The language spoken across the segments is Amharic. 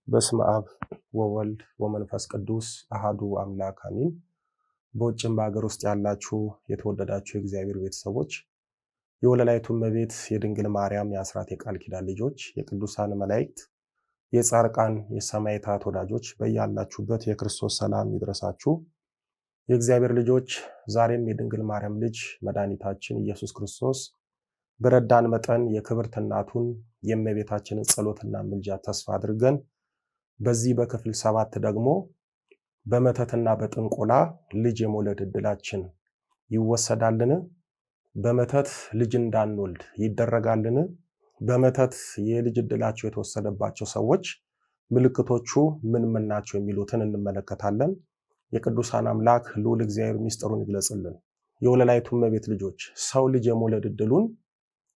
በስመ አብ ወወልድ ወመንፈስ ቅዱስ አሃዱ አምላክ አሜን። በውጭም በአገር ውስጥ ያላችሁ የተወደዳችሁ የእግዚአብሔር ቤተሰቦች የወለላይቱ እመቤት የድንግል ማርያም የአስራት የቃል ኪዳን ልጆች የቅዱሳን መላእክት የጻድቃን የሰማዕታት ወዳጆች በያላችሁበት የክርስቶስ ሰላም ይድረሳችሁ። የእግዚአብሔር ልጆች ዛሬም የድንግል ማርያም ልጅ መድኃኒታችን ኢየሱስ ክርስቶስ በረዳን መጠን የክብርት እናቱን የእመቤታችንን ጸሎትና ምልጃ ተስፋ አድርገን በዚህ በክፍል 7 ደግሞ በመተትና በጥንቆላ ልጅ የመውለድ ዕድላችን ይወሰዳልን? በመተት ልጅ እንዳንወልድ ይደረጋልን? በመተት የልጅ ዕድላቸው የተወሰደባቸው ሰዎች ምልክቶቹ ምን ናቸው የሚሉትን እንመለከታለን። የቅዱሳን አምላክ ልዑል እግዚአብሔር ሚስጥሩን ይግለጽልን። የወለላይቱ እመቤት ልጆች ሰው ልጅ የመውለድ ዕድሉን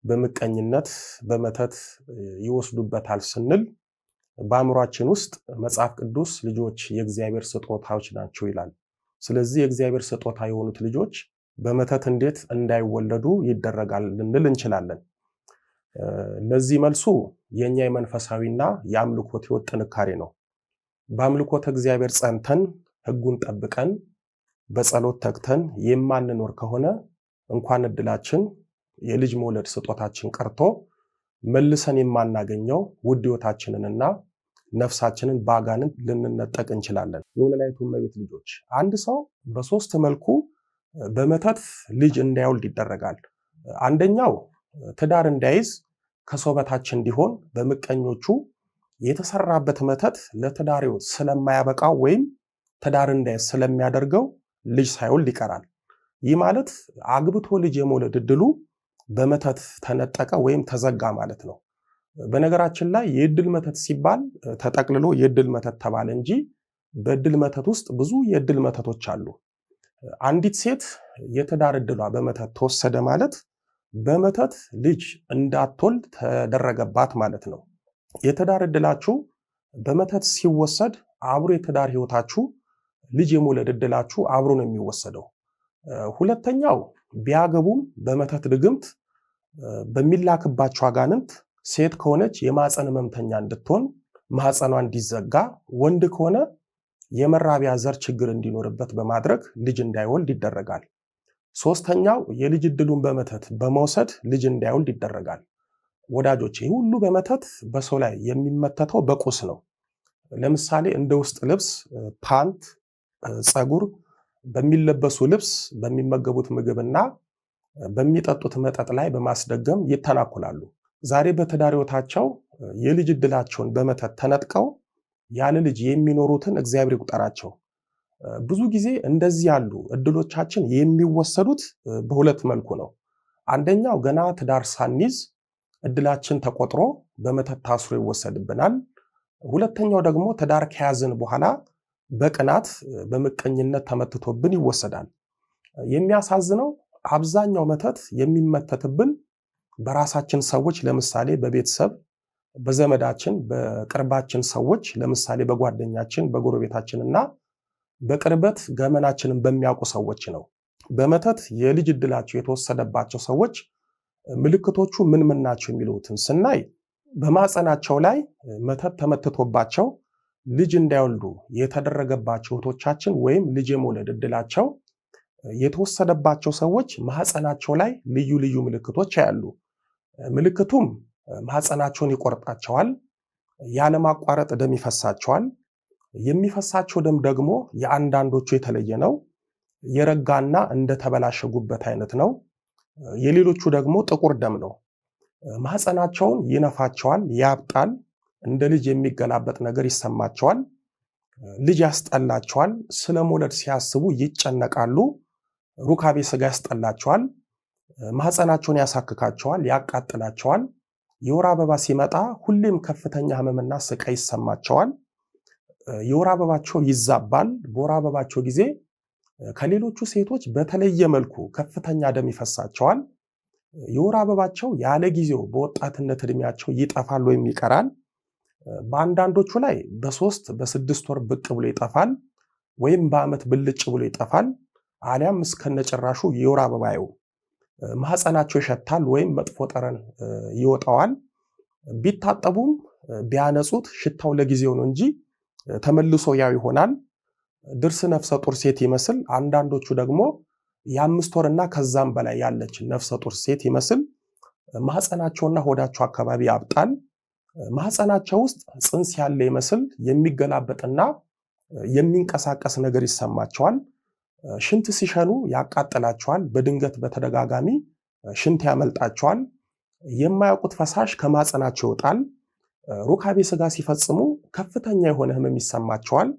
በምቀኝነት በመተት ይወስዱበታል ስንል በአእምሯችን ውስጥ መጽሐፍ ቅዱስ ልጆች የእግዚአብሔር ስጦታዎች ናቸው ይላል። ስለዚህ የእግዚአብሔር ስጦታ የሆኑት ልጆች በመተት እንዴት እንዳይወለዱ ይደረጋል ልንል እንችላለን። ለዚህ መልሱ የኛ የመንፈሳዊና የአምልኮት ሕይወት ጥንካሬ ነው። በአምልኮት እግዚአብሔር ጸንተን ሕጉን ጠብቀን በጸሎት ተግተን የማንኖር ከሆነ እንኳን ዕድላችን የልጅ መውለድ ስጦታችን ቀርቶ መልሰን የማናገኘው ውድ ሕይወታችንንና ነፍሳችንን በአጋንንት ልንነጠቅ እንችላለን። የወለላይቱ እመቤት ልጆች አንድ ሰው በሶስት መልኩ በመተት ልጅ እንዳይወልድ ይደረጋል። አንደኛው ትዳር እንዳይዝ ከሰው በታች እንዲሆን በምቀኞቹ የተሰራበት መተት ለትዳር ሕይወት ስለማያበቃው ወይም ትዳር እንዳይዝ ስለሚያደርገው ልጅ ሳይወልድ ይቀራል። ይህ ማለት አግብቶ ልጅ የመውለድ ዕድሉ በመተት ተነጠቀ ወይም ተዘጋ ማለት ነው። በነገራችን ላይ የዕድል መተት ሲባል ተጠቅልሎ የዕድል መተት ተባለ እንጂ በዕድል መተት ውስጥ ብዙ የዕድል መተቶች አሉ። አንዲት ሴት የትዳር ዕድሏ በመተት ተወሰደ ማለት በመተት ልጅ እንዳትወልድ ተደረገባት ማለት ነው። የትዳር ዕድላችሁ በመተት ሲወሰድ አብሮ የትዳር ሕይወታችሁ ልጅ የመውለድ ዕድላችሁ አብሮ ነው የሚወሰደው። ሁለተኛው ቢያገቡም በመተት ድግምት በሚላክባቸው አጋንንት ሴት ከሆነች የማፀን ህመምተኛ እንድትሆን ማፀኗ እንዲዘጋ፣ ወንድ ከሆነ የመራቢያ ዘር ችግር እንዲኖርበት በማድረግ ልጅ እንዳይወልድ ይደረጋል። ሶስተኛው የልጅ ዕድሉን በመተት በመውሰድ ልጅ እንዳይወልድ ይደረጋል። ወዳጆች ይህ ሁሉ በመተት በሰው ላይ የሚመተተው በቁስ ነው። ለምሳሌ እንደ ውስጥ ልብስ፣ ፓንት፣ ፀጉር፣ በሚለበሱ ልብስ፣ በሚመገቡት ምግብና በሚጠጡት መጠጥ ላይ በማስደገም ይተናኮላሉ። ዛሬ በትዳር ሕይወታቸው የልጅ ዕድላቸውን በመተት ተነጥቀው ያለ ልጅ የሚኖሩትን እግዚአብሔር ይቁጠራቸው። ብዙ ጊዜ እንደዚህ ያሉ ዕድሎቻችን የሚወሰዱት በሁለት መልኩ ነው። አንደኛው ገና ትዳር ሳንይዝ ዕድላችን ተቆጥሮ በመተት ታስሮ ይወሰድብናል። ሁለተኛው ደግሞ ትዳር ከያዝን በኋላ በቅናት በምቀኝነት ተመትቶብን ይወሰዳል። የሚያሳዝነው አብዛኛው መተት የሚመተትብን በራሳችን ሰዎች፣ ለምሳሌ በቤተሰብ በዘመዳችን በቅርባችን ሰዎች፣ ለምሳሌ በጓደኛችን በጎረቤታችንና በቅርበት ገመናችንን በሚያውቁ ሰዎች ነው። በመተት የልጅ ዕድላቸው የተወሰደባቸው ሰዎች ምልክቶቹ ምን ናቸው የሚሉትን ስናይ በማፀናቸው ላይ መተት ተመትቶባቸው ልጅ እንዳይወልዱ የተደረገባቸው እህቶቻችን ወይም ልጅ የመውለድ ዕድላቸው የተወሰደባቸው ሰዎች ማህፀናቸው ላይ ልዩ ልዩ ምልክቶች ያያሉ። ምልክቱም ማህፀናቸውን ይቆርጣቸዋል፣ ያለማቋረጥ ደም ይፈሳቸዋል። የሚፈሳቸው ደም ደግሞ የአንዳንዶቹ የተለየ ነው። የረጋና እንደተበላሸ ጉበት አይነት ነው። የሌሎቹ ደግሞ ጥቁር ደም ነው። ማህፀናቸውን ይነፋቸዋል፣ ያብጣል፣ እንደ ልጅ የሚገላበጥ ነገር ይሰማቸዋል፣ ልጅ ያስጠላቸዋል፣ ስለ መውለድ ሲያስቡ ይጨነቃሉ፣ ሩካቤ ስጋ ያስጠላቸዋል፣ ማህፀናቸውን ያሳክካቸዋል፣ ያቃጥላቸዋል። የወር አበባ ሲመጣ ሁሌም ከፍተኛ ህመምና ስቃይ ይሰማቸዋል። የወር አበባቸው ይዛባል። በወር አበባቸው ጊዜ ከሌሎቹ ሴቶች በተለየ መልኩ ከፍተኛ ደም ይፈሳቸዋል። የወር አበባቸው ያለ ጊዜው በወጣትነት እድሜያቸው ይጠፋል ወይም ይቀራል። በአንዳንዶቹ ላይ በ3 በ6 ወር ብቅ ብሎ ይጠፋል፣ ወይም በዓመት ብልጭ ብሎ ይጠፋል። አሊያም እስከነጭራሹ የወር አበባ ያዩ ማህፀናቸው ይሸታል ወይም መጥፎ ጠረን ይወጣዋል። ቢታጠቡም ቢያነጹት ሽታው ለጊዜው ነው እንጂ ተመልሶ ያው ይሆናል። ድርስ ነፍሰ ጡር ሴት ይመስል፣ አንዳንዶቹ ደግሞ የ5 ወርና ከዛም በላይ ያለች ነፍሰ ጡር ሴት ይመስል ማህፀናቸውና ሆዳቸው አካባቢ ያብጣል። ማህፀናቸው ውስጥ ጽንስ ያለ ይመስል የሚገላበጥና የሚንቀሳቀስ ነገር ይሰማቸዋል። ሽንት ሲሸኑ ያቃጥላቸዋል። በድንገት በተደጋጋሚ ሽንት ያመልጣቸዋል። የማያውቁት ፈሳሽ ከማህፀናቸው ይወጣል። ሩካቤ ስጋ ሲፈጽሙ ከፍተኛ የሆነ ህመም ይሰማቸዋል።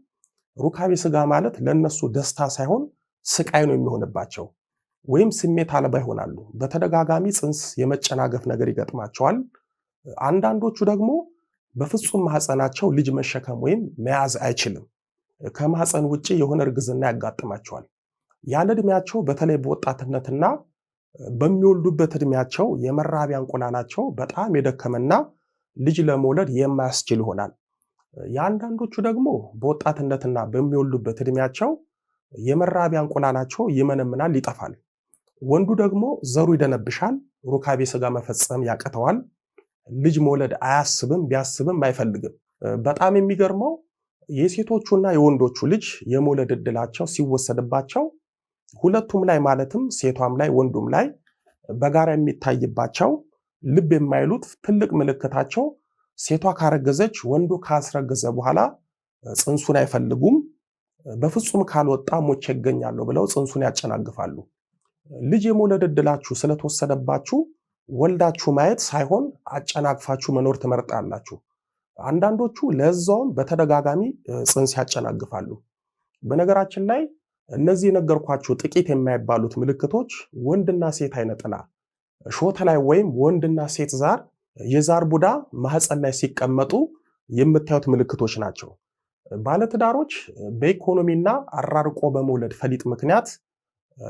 ሩካቤ ስጋ ማለት ለነሱ ደስታ ሳይሆን ስቃይ ነው የሚሆንባቸው፣ ወይም ስሜት አልባ ይሆናሉ። በተደጋጋሚ ጽንስ የመጨናገፍ ነገር ይገጥማቸዋል። አንዳንዶቹ ደግሞ በፍጹም ማህፀናቸው ልጅ መሸከም ወይም መያዝ አይችልም። ከማህፀን ውጪ የሆነ እርግዝና ያጋጥማቸዋል። ያለ እድሜያቸው በተለይ በወጣትነትና በሚወልዱበት እድሜያቸው የመራቢያ እንቁላላቸው በጣም የደከመና ልጅ ለመውለድ የማያስችል ይሆናል። የአንዳንዶቹ ደግሞ በወጣትነትና በሚወልዱበት እድሜያቸው የመራቢያ እንቁላላቸው ይመነምናል፣ ይጠፋል። ወንዱ ደግሞ ዘሩ ይደነብሻል፣ ሩካቤ ስጋ መፈጸም ያቅተዋል፣ ልጅ መውለድ አያስብም፣ ቢያስብም አይፈልግም። በጣም የሚገርመው የሴቶቹና የወንዶቹ ልጅ የመውለድ እድላቸው ሲወሰድባቸው ሁለቱም ላይ ማለትም ሴቷም ላይ ወንዱም ላይ በጋራ የሚታይባቸው ልብ የማይሉት ትልቅ ምልክታቸው ሴቷ ካረገዘች ወንዱ ካስረገዘ በኋላ ጽንሱን አይፈልጉም። በፍጹም ካልወጣ ሞቼ እገኛለሁ ብለው ጽንሱን ያጨናግፋሉ። ልጅ የመውለድ እድላችሁ ስለተወሰደባችሁ ወልዳችሁ ማየት ሳይሆን አጨናግፋችሁ መኖር ትመርጣላችሁ። አንዳንዶቹ ለዛውም በተደጋጋሚ ጽንስ ያጨናግፋሉ። በነገራችን ላይ እነዚህ የነገርኳችሁ ጥቂት የማይባሉት ምልክቶች ወንድና ሴት አይነ ጥላ ሾተ ላይ ወይም ወንድና ሴት ዛር የዛር ቡዳ ማህፀን ላይ ሲቀመጡ የምታዩት ምልክቶች ናቸው። ባለትዳሮች በኢኮኖሚና አራርቆ በመውለድ ፈሊጥ ምክንያት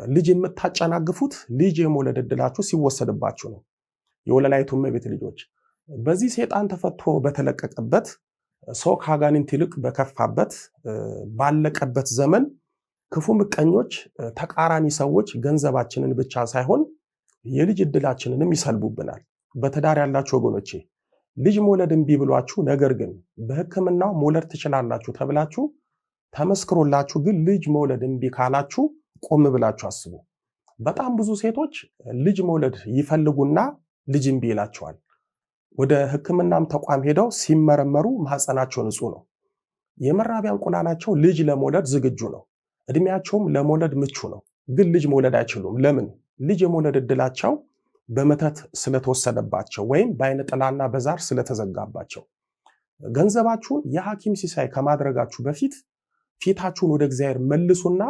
ልጅ የምታጨናግፉት ልጅ የመውለድ እድላችሁ ሲወሰድባችሁ ነው። የወለላይቱ እመቤት ልጆች በዚህ ሰይጣን ተፈቶ በተለቀቀበት ሰው ከአጋንንት ይልቅ በከፋበት ባለቀበት ዘመን ክፉ ምቀኞች፣ ተቃራኒ ሰዎች ገንዘባችንን ብቻ ሳይሆን የልጅ እድላችንንም ይሰልቡብናል። በትዳር ያላችሁ ወገኖቼ ልጅ መውለድ እምቢ ብሏችሁ ነገር ግን በሕክምናው መውለድ ትችላላችሁ ተብላችሁ ተመስክሮላችሁ ግን ልጅ መውለድ እምቢ ካላችሁ ቆም ብላችሁ አስቡ። በጣም ብዙ ሴቶች ልጅ መውለድ ይፈልጉና ልጅ እምቢ ይላቸዋል። ወደ ሕክምናም ተቋም ሄደው ሲመረመሩ ማህፀናቸው ንጹህ ነው። የመራቢያ እንቁላላቸው ልጅ ለመውለድ ዝግጁ ነው። እድሜያቸውም ለመውለድ ምቹ ነው። ግን ልጅ መውለድ አይችሉም። ለምን? ልጅ የመውለድ እድላቸው በመተት ስለተወሰደባቸው ወይም በአይነ ጥላና በዛር ስለተዘጋባቸው። ገንዘባችሁን የሐኪም ሲሳይ ከማድረጋችሁ በፊት ፊታችሁን ወደ እግዚአብሔር መልሱና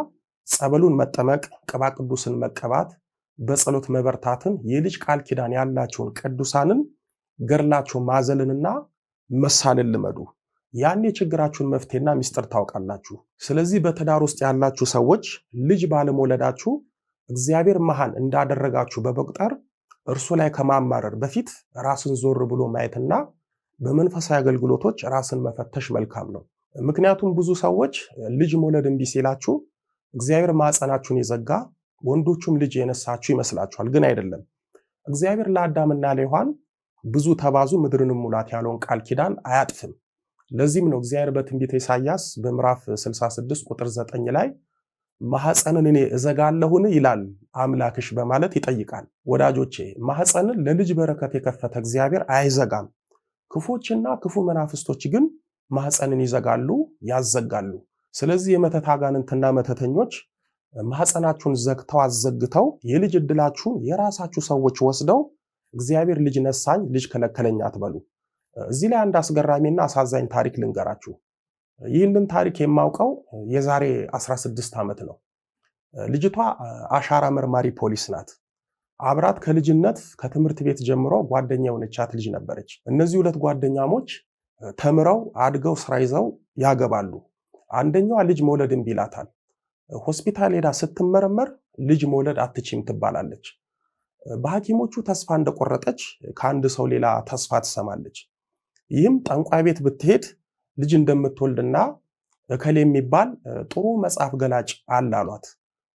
ጸበሉን መጠመቅ፣ ቅባ ቅዱስን መቀባት፣ በጸሎት መበርታትን፣ የልጅ ቃል ኪዳን ያላቸውን ቅዱሳንን ገድላቸው ማዘልንና መሳልን ልመዱ። ያኔ የችግራችሁን መፍትሄና ሚስጥር ታውቃላችሁ። ስለዚህ በትዳር ውስጥ ያላችሁ ሰዎች ልጅ ባለመውለዳችሁ እግዚአብሔር መሃን እንዳደረጋችሁ በመቁጠር እርሱ ላይ ከማማረር በፊት ራስን ዞር ብሎ ማየትና በመንፈሳዊ አገልግሎቶች ራስን መፈተሽ መልካም ነው። ምክንያቱም ብዙ ሰዎች ልጅ መውለድ እምቢ ሲላችሁ እግዚአብሔር ማህፀናችሁን የዘጋ ወንዶቹም ልጅ የነሳችሁ ይመስላችኋል። ግን አይደለም። እግዚአብሔር ለአዳምና ለሔዋን ብዙ ተባዙ ምድርንም ሙላት ያለውን ቃል ኪዳን አያጥፍም። ለዚህም ነው እግዚአብሔር በትንቢተ ኢሳይያስ በምዕራፍ 66 ቁጥር 9 ላይ ማህፀንን እኔ እዘጋለሁን ይላል አምላክሽ በማለት ይጠይቃል። ወዳጆቼ ማህፀንን ለልጅ በረከት የከፈተ እግዚአብሔር አይዘጋም። ክፎችና ክፉ መናፍስቶች ግን ማህፀንን ይዘጋሉ፣ ያዘጋሉ። ስለዚህ የመተት አጋንንትና መተተኞች ማህፀናችሁን ዘግተው አዘግተው የልጅ እድላችሁን የራሳችሁ ሰዎች ወስደው እግዚአብሔር ልጅ ነሳኝ፣ ልጅ ከለከለኝ አትበሉ። እዚህ ላይ አንድ አስገራሚና አሳዛኝ ታሪክ ልንገራችሁ። ይህንን ታሪክ የማውቀው የዛሬ 16 ዓመት ነው። ልጅቷ አሻራ መርማሪ ፖሊስ ናት። አብራት ከልጅነት ከትምህርት ቤት ጀምሮ ጓደኛ የሆነቻት ልጅ ነበረች። እነዚህ ሁለት ጓደኛሞች ተምረው አድገው ስራ ይዘው ያገባሉ። አንደኛዋ ልጅ መውለድ እምቢ ይላታል። ሆስፒታል ሄዳ ስትመረመር ልጅ መውለድ አትችም ትባላለች። በሐኪሞቹ ተስፋ እንደቆረጠች ከአንድ ሰው ሌላ ተስፋ ትሰማለች። ይህም ጠንቋይ ቤት ብትሄድ ልጅ እንደምትወልድና እከሌ የሚባል ጥሩ መጽሐፍ ገላጭ አለ አሏት።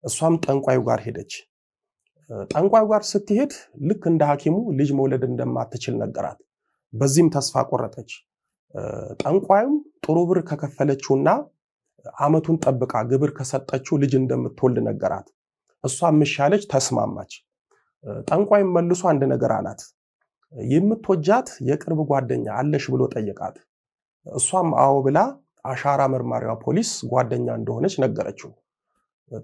እሷም ጠንቋዩ ጋር ሄደች። ጠንቋዩ ጋር ስትሄድ ልክ እንደ ሐኪሙ ልጅ መውለድ እንደማትችል ነገራት። በዚህም ተስፋ ቆረጠች። ጠንቋዩም ጥሩ ብር ከከፈለችውና አመቱን ጠብቃ ግብር ከሰጠችው ልጅ እንደምትወልድ ነገራት። እሷም ምሻለች፣ ተስማማች። ጠንቋይም መልሶ አንድ ነገር አላት። የምትወጃት የቅርብ ጓደኛ አለሽ ብሎ ጠየቃት። እሷም አዎ ብላ አሻራ መርማሪዋ ፖሊስ ጓደኛ እንደሆነች ነገረችው።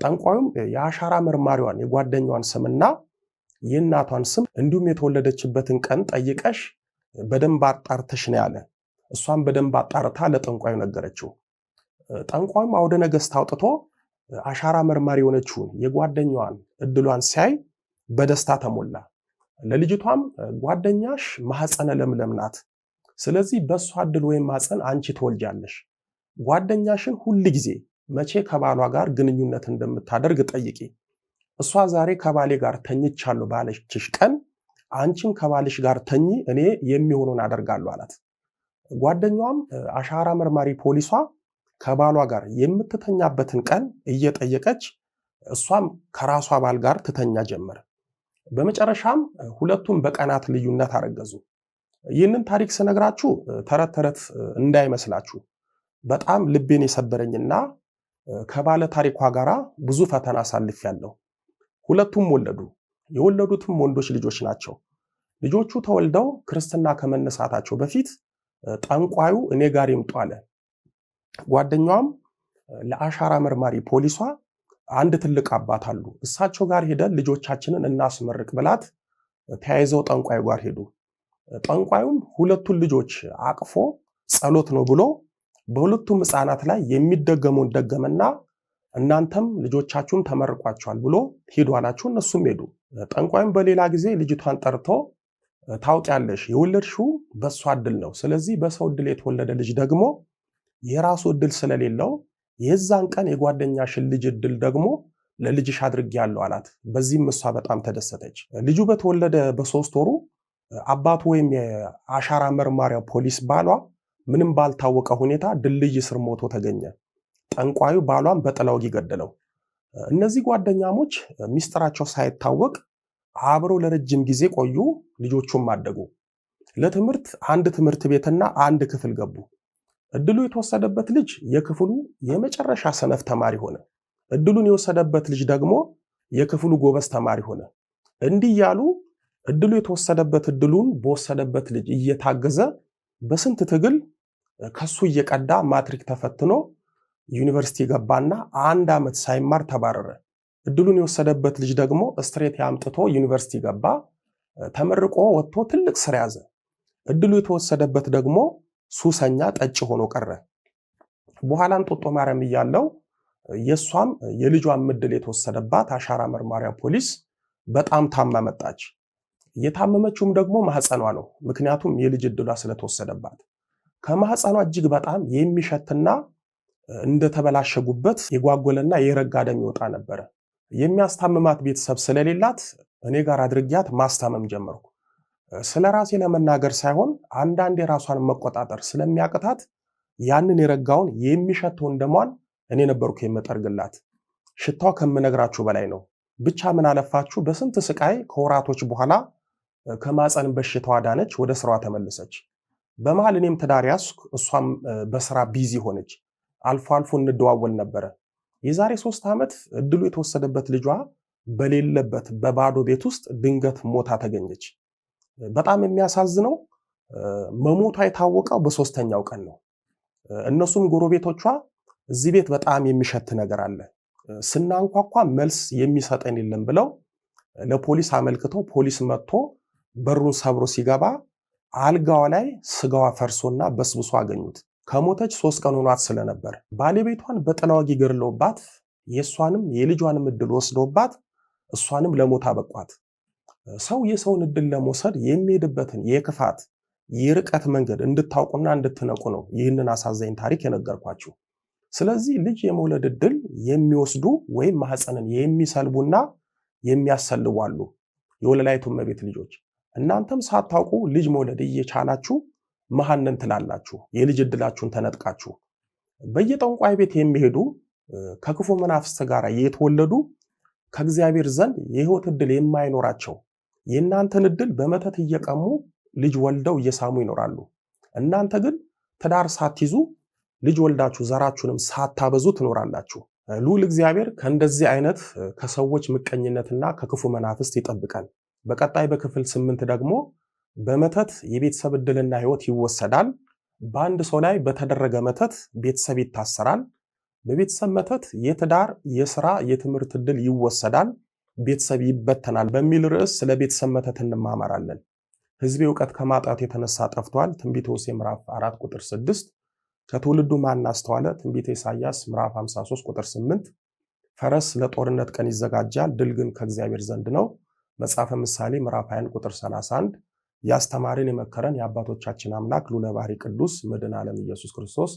ጠንቋዩም የአሻራ መርማሪዋን የጓደኛዋን ስምና የእናቷን ስም እንዲሁም የተወለደችበትን ቀን ጠይቀሽ በደንብ አጣርተሽ ነው ያለ። እሷም በደንብ አጣርታ ለጠንቋዩ ነገረችው። ጠንቋዩም አውደ ነገሥት አውጥቶ አሻራ መርማሪ የሆነችውን የጓደኛዋን እድሏን ሲያይ በደስታ ተሞላ። ለልጅቷም ጓደኛሽ ማህፀነ ለምለም ናት፣ ስለዚህ በሷ እድል ወይም ማህፀን አንቺ ትወልጃለሽ። ጓደኛሽን ሁል ጊዜ መቼ ከባሏ ጋር ግንኙነት እንደምታደርግ ጠይቂ። እሷ ዛሬ ከባሌ ጋር ተኝቻለሁ ባለችሽ ቀን አንቺም ከባልሽ ጋር ተኚ፣ እኔ የሚሆነውን አደርጋለሁ አላት። ጓደኛዋም አሻራ መርማሪ ፖሊሷ ከባሏ ጋር የምትተኛበትን ቀን እየጠየቀች እሷም ከራሷ ባል ጋር ትተኛ ጀመር። በመጨረሻም ሁለቱም በቀናት ልዩነት አረገዙ። ይህንን ታሪክ ስነግራችሁ ተረት ተረት እንዳይመስላችሁ፣ በጣም ልቤን የሰበረኝና ከባለ ታሪኳ ጋራ ብዙ ፈተና አሳልፌያለሁ። ሁለቱም ወለዱ። የወለዱትም ወንዶች ልጆች ናቸው። ልጆቹ ተወልደው ክርስትና ከመነሳታቸው በፊት ጠንቋዩ እኔ ጋር ይምጡ አለ። ጓደኛዋም ለአሻራ መርማሪ ፖሊሷ አንድ ትልቅ አባት አሉ፣ እሳቸው ጋር ሄደን ልጆቻችንን እናስመርቅ ብላት ተያይዘው ጠንቋዩ ጋር ሄዱ። ጠንቋዩም ሁለቱን ልጆች አቅፎ ጸሎት ነው ብሎ በሁለቱም ሕፃናት ላይ የሚደገመውን ደገመና እናንተም ልጆቻችሁን ተመርቋቸዋል ብሎ ሄዱ አላቸው። እነሱም ሄዱ። ጠንቋዩም በሌላ ጊዜ ልጅቷን ጠርቶ ታውቂያለሽ፣ የወለድሽው በሷ እድል ነው፣ ስለዚህ በሰው እድል የተወለደ ልጅ ደግሞ የራሱ እድል ስለሌለው የዛን ቀን የጓደኛሽን ልጅ እድል ደግሞ ለልጅሽ አድርጌያለሁ አላት። በዚህም እሷ በጣም ተደሰተች። ልጁ በተወለደ በ3 ወሩ አባቱ ወይም የአሻራ መርማሪያ ፖሊስ ባሏ ምንም ባልታወቀ ሁኔታ ድልድይ ስር ሞቶ ተገኘ። ጠንቋዩ ባሏን በጥላው ገደለው። እነዚህ ጓደኛሞች ሚስጥራቸው ሳይታወቅ አብረው ለረጅም ጊዜ ቆዩ። ልጆቹም አደጉ። ለትምህርት አንድ ትምህርት ቤትና አንድ ክፍል ገቡ። እድሉ የተወሰደበት ልጅ የክፍሉ የመጨረሻ ሰነፍ ተማሪ ሆነ። እድሉን የወሰደበት ልጅ ደግሞ የክፍሉ ጎበዝ ተማሪ ሆነ። እንዲህ ያሉ እድሉ የተወሰደበት እድሉን በወሰደበት ልጅ እየታገዘ በስንት ትግል ከሱ እየቀዳ ማትሪክ ተፈትኖ ዩኒቨርሲቲ ገባና 1 ዓመት ሳይማር ተባረረ። እድሉን የወሰደበት ልጅ ደግሞ ስትሬት ያምጥቶ ዩኒቨርሲቲ ገባ። ተመርቆ ወጥቶ ትልቅ ስራ ያዘ። እድሉ የተወሰደበት ደግሞ ሱሰኛ ጠጭ ሆኖ ቀረ። በኋላ እንጦጦ ማርያም እያለው የሷም የልጇን እድል የተወሰደባት አሻራ መርማሪያ ፖሊስ በጣም ታማ መጣች። የታመመችውም ደግሞ ማህፀኗ ነው። ምክንያቱም የልጅ እድሏ ስለተወሰደባት ከማህፀኗ እጅግ በጣም የሚሸትና እንደተበላሸጉበት የጓጎለና የረጋ ደም ይወጣ ነበረ። የሚያስታምማት ቤተሰብ ስለሌላት እኔ ጋር አድርጊያት ማስታመም ጀመርኩ። ስለ ራሴ ለመናገር ሳይሆን አንዳንድ የራሷን መቆጣጠር ስለሚያቅታት ያንን የረጋውን የሚሸተውን ደሟን እኔ ነበርኩ የምጠርግላት። ሽታው ከምነግራችሁ በላይ ነው። ብቻ ምን አለፋችሁ በስንት ስቃይ ከወራቶች በኋላ ከማፀን በሽታዋ ዳነች፣ ወደ ስራዋ ተመለሰች። በመሃል እኔም ትዳር ያዝኩ፣ እሷም በስራ ቢዚ ሆነች። አልፎ አልፎ እንደዋወል ነበረ። የዛሬ 3 ዓመት እድሉ የተወሰደበት ልጇ በሌለበት በባዶ ቤት ውስጥ ድንገት ሞታ ተገኘች። በጣም የሚያሳዝነው መሞቷ የታወቀው በ3ኛው ቀን ነው። እነሱም ጎረቤቶቿ እዚህ ቤት በጣም የሚሸት ነገር አለ፣ ስናንኳኳ መልስ የሚሰጠን የለም ብለው ለፖሊስ አመልክተው ፖሊስ መጥቶ በሩን ሰብሮ ሲገባ አልጋዋ ላይ ስጋዋ ፈርሶና በስብሶ አገኙት። ከሞተች 3 ቀን ሆኗት ስለነበር ባለቤቷን በጥላ ወጊ ገድለውባት የሷንም የልጇንም እድል ወስደውባት እሷንም ለሞት አበቋት። ሰው የሰውን እድል ለመውሰድ የሚሄድበትን የክፋት የርቀት መንገድ እንድታውቁና እንድትነቁ ነው ይህንን አሳዛኝ ታሪክ የነገርኳችሁ። ስለዚህ ልጅ የመውለድ እድል የሚወስዱ ወይም ማህፀንን የሚሰልቡና የሚያሰልቡ አሉ፣ የወለላይቱ እመቤት ልጆች። እናንተም ሳታውቁ ልጅ መውለድ እየቻላችሁ መሐነን ትላላችሁ፣ የልጅ እድላችሁን ተነጥቃችሁ። በየጠንቋይ ቤት የሚሄዱ ከክፉ መናፍስት ጋር የተወለዱ ከእግዚአብሔር ዘንድ የህይወት እድል የማይኖራቸው የእናንተን እድል በመተት እየቀሙ ልጅ ወልደው እየሳሙ ይኖራሉ። እናንተ ግን ትዳር ሳትይዙ ልጅ ወልዳችሁ ዘራችሁንም ሳታበዙ ትኖራላችሁ። ልዑል እግዚአብሔር ከእንደዚህ አይነት ከሰዎች ምቀኝነትና ከክፉ መናፍስት ይጠብቀን። በቀጣይ በክፍል 8 ደግሞ በመተት የቤተሰብ ዕድልና ሕይወት ይወሰዳል። በአንድ ሰው ላይ በተደረገ መተት ቤተሰብ ይታሰራል። በቤተሰብ መተት የትዳር፣ የሥራ፣ የትምህርት ዕድል ይወሰዳል፣ ቤተሰብ ይበተናል በሚል ርዕስ ስለ ቤተሰብ መተት እንማማራለን። ሕዝቤ እውቀት ከማጣት የተነሳ ጠፍቷል። ትንቢተ ሆሴዕ ምዕራፍ 4 ቁጥር 6። ከትውልዱ ማን አስተዋለ? ትንቢተ ኢሳይያስ ምዕራፍ 53 ቁጥር 8። ፈረስ ለጦርነት ቀን ይዘጋጃል፣ ድል ግን ከእግዚአብሔር ዘንድ ነው። መጽሐፈ ምሳሌ ምዕራፍ 20 ቁጥር 31። ያስተማረን የመከረን የአባቶቻችን አምላክ ልዑለ ባሕርይ ቅዱስ መድኃኔ ዓለም ኢየሱስ ክርስቶስ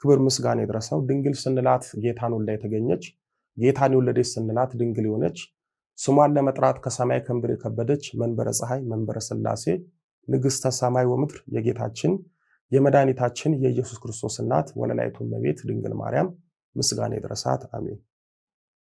ክብር ምስጋና ይድረሰው። ድንግል ስንላት ጌታን ወልዳ የተገኘች፣ ጌታን የወለደች ስንላት ድንግል የሆነች፣ ስሟን ለመጥራት ከሰማይ ከምድር የከበደች መንበረ ፀሐይ መንበረ ሥላሴ ንግሥተ ሰማይ ወምድር የጌታችን የመድኃኒታችን የኢየሱስ ክርስቶስ እናት ወለላይቱ እመቤት ድንግል ማርያም ምስጋና ይድረሳት። አሜን።